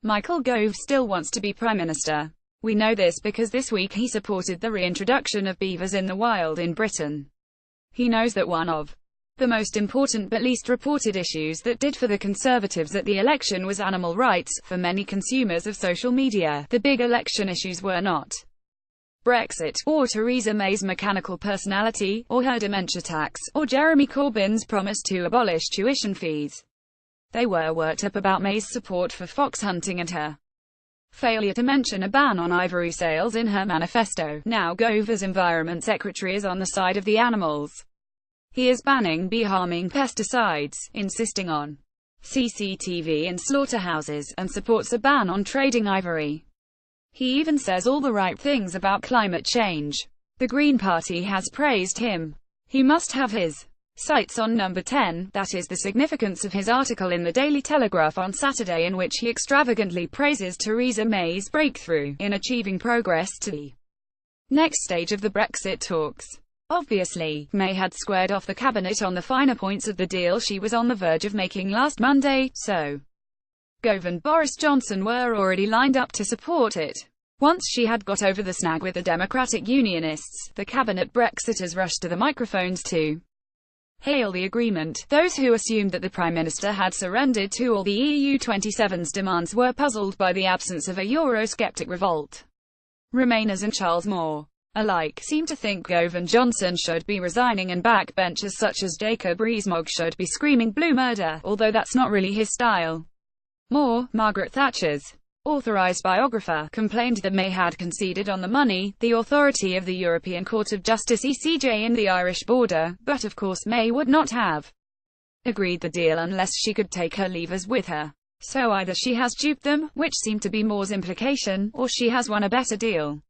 Michael Gove still wants to be Prime Minister. We know this because this week he supported the reintroduction of beavers in the wild in Britain. He knows that one of the most important but least reported issues that did for the Conservatives at the election was animal rights. For many consumers of social media, the big election issues were not Brexit, or Theresa May's mechanical personality, or her dementia tax, or Jeremy Corbyn's promise to abolish tuition fees. They were worked up about May's support for fox hunting and her failure to mention a ban on ivory sales in her manifesto. Now Gove, as Environment Secretary, is on the side of the animals. He is banning bee-harming pesticides, insisting on CCTV in slaughterhouses, and supports a ban on trading ivory. He even says all the right things about climate change. The Green Party has praised him. He must have his sights on number 10, that is the significance of his article in the Daily Telegraph on Saturday, in which he extravagantly praises Theresa May's breakthrough in achieving progress to the next stage of the Brexit talks. Obviously, May had squared off the cabinet on the finer points of the deal she was on the verge of making last Monday, so Gove and Boris Johnson were already lined up to support it. Once she had got over the snag with the Democratic Unionists, the cabinet Brexiters rushed to the microphones to hail the agreement. Those who assumed that the Prime Minister had surrendered to all the EU 27's demands were puzzled by the absence of a Eurosceptic revolt. Remainers and Charles Moore alike seem to think Gove and Johnson should be resigning, and backbenchers such as Jacob Rees-Mogg should be screaming blue murder, although that's not really his style. Moore, Margaret Thatcher's authorised biographer, complained that May had conceded on the money, the authority of the European Court of Justice (ECJ) and the Irish border, but of course May would not have agreed the deal unless she could take her levers with her. So either she has duped them, which seemed to be Moore's implication, or she has won a better deal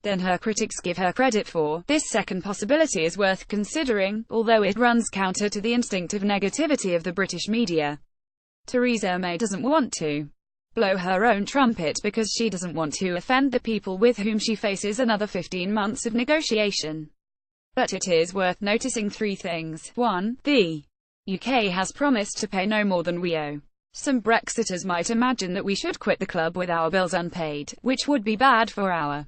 than her critics give her credit for. This second possibility is worth considering, although it runs counter to the instinctive negativity of the British media. Theresa May doesn't want to blow her own trumpet because she doesn't want to offend the people with whom she faces another 15 months of negotiation. But it is worth noticing three things. 1. The UK has promised to pay no more than we owe. Some Brexiters might imagine that we should quit the club with our bills unpaid, which would be bad for our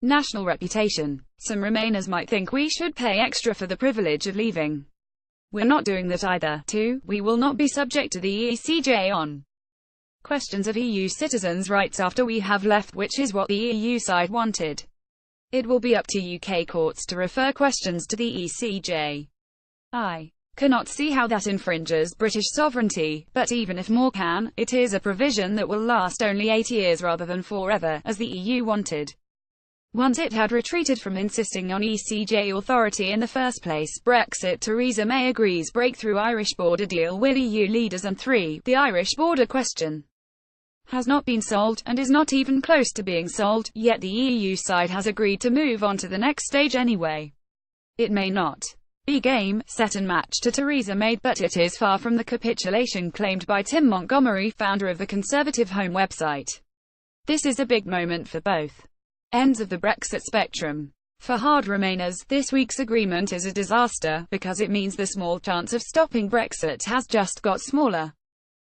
national reputation. Some Remainers might think we should pay extra for the privilege of leaving. We're not doing that either. 2. We will not be subject to the ECJ on questions of EU citizens' rights after we have left, which is what the EU side wanted. It will be up to UK courts to refer questions to the ECJ. I cannot see how that infringes British sovereignty, but even if more can, it is a provision that will last only 8 years rather than forever, as the EU wanted. Once it had retreated from insisting on ECJ authority in the first place. Brexit. Theresa May agrees breakthrough Irish border deal with EU leaders. And 3. The Irish border question has not been solved, and is not even close to being solved, yet the EU side has agreed to move on to the next stage anyway. It may not be game, set and match to Theresa May, but it is far from the capitulation claimed by Tim Montgomery, founder of the Conservative Home website. This is a big moment for both ends of the Brexit spectrum. For hard Remainers, this week's agreement is a disaster, because it means the small chance of stopping Brexit has just got smaller.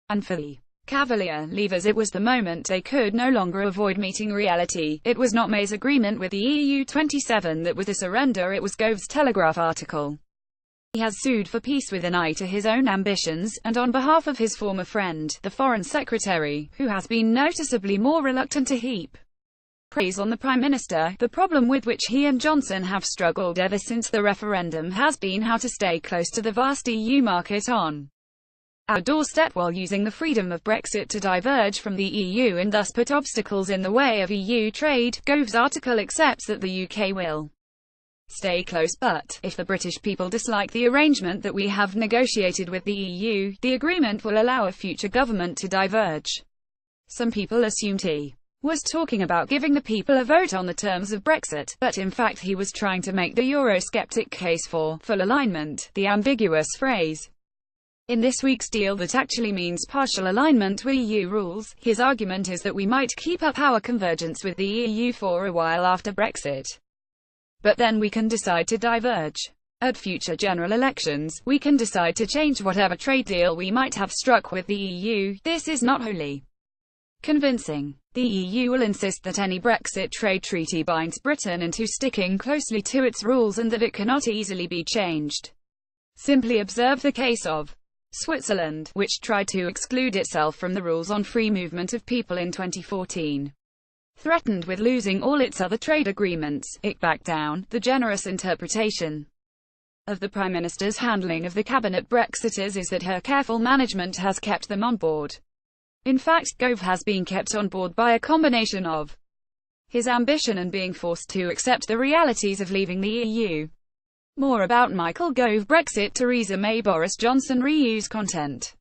And for the Cavalier Leavers, it was the moment they could no longer avoid meeting reality. It was not May's agreement with the EU 27 that was the surrender, it was Gove's Telegraph article. He has sued for peace with an eye to his own ambitions, and on behalf of his former friend, the Foreign Secretary, who has been noticeably more reluctant to heap praise on the Prime Minister. The problem with which he and Johnson have struggled ever since the referendum has been how to stay close to the vast EU market on our doorstep while using the freedom of Brexit to diverge from the EU and thus put obstacles in the way of EU trade. Gove's article accepts that the UK will stay close, but if the British people dislike the arrangement that we have negotiated with the EU, the agreement will allow a future government to diverge. Some people assumed he was talking about giving the people a vote on the terms of Brexit, but in fact he was trying to make the Eurosceptic case for full alignment, the ambiguous phrase in this week's deal that actually means partial alignment with EU rules. His argument is that we might keep up our convergence with the EU for a while after Brexit, but then we can decide to diverge. At future general elections, we can decide to change whatever trade deal we might have struck with the EU. This is not wholly convincing. The EU will insist that any Brexit trade treaty binds Britain into sticking closely to its rules and that it cannot easily be changed. Simply observe the case of Switzerland, which tried to exclude itself from the rules on free movement of people in 2014. Threatened with losing all its other trade agreements, it backed down. The generous interpretation of the Prime Minister's handling of the cabinet Brexiters is that her careful management has kept them on board. In fact, Gove has been kept on board by a combination of his ambition and being forced to accept the realities of leaving the EU. More about Michael Gove. Brexit. Theresa May. Boris Johnson. Reuse content.